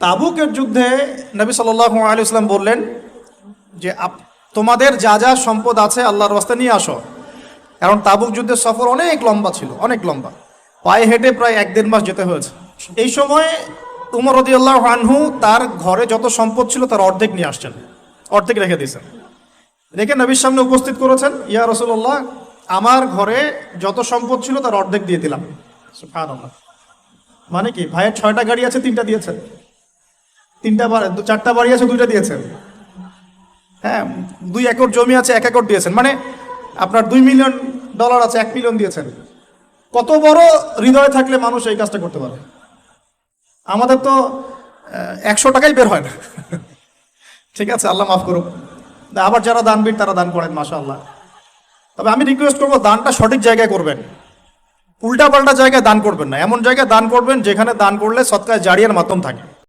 তাবুকের যুদ্ধে নবী সাল্লাল্লাহু আলাইহি ওয়াসাল্লাম বললেন যে তোমাদের যা যা সম্পদ আছে আল্লাহর রাস্তায় নিয়ে আসো। কারণ তাবুক যুদ্ধের সফর অনেক লম্বা ছিল, অনেক লম্বা, পায়ে হেঁটে প্রায় 1-1.5 মাস যেতে হয়েছে। এই সময় উমর রাদিয়াল্লাহু আনহু তার ঘরে যত সম্পদ ছিল তার অর্ধেক নিয়ে আসছেন, অর্ধেক রেখে দিয়েছেন, রেখে নবীর সামনে উপস্থিত করেছেন, ইয়া রাসূলুল্লাহ আমার ঘরে যত সম্পদ ছিল তার অর্ধেক দিয়ে দিলাম। সুবহানাল্লাহ। মানে কি, ভাইয়ের 6টা গাড়ি আছে 3টা দিয়েছেন, 4টা বাড়ি আছে 2টা দিয়েছেন, হ্যাঁ 2 একর জমি আছে 1 একর দিয়েছেন, মানে আপনার $2 মিলিয়ন আছে 1 মিলিয়ন দিয়েছেন। কত বড় হৃদয় থাকলে মানুষ এই কাজটা করতে পারে? আমাদের তো 100 টাকাই বের হয় না। ঠিক আছে, আল্লাহ মাফ করুক। আবার যারা দানবীর তারা দান করেন, মাশাআল্লাহ। তবে আমি রিকোয়েস্ট করবো দানটা সঠিক জায়গায় করবেন, উল্টাপাল্টা জায়গায় দান করবেন না। এমন জায়গায় দান করবেন যেখানে দান করলে সদকায়ে জারিয়ার মাধ্যম থাকে।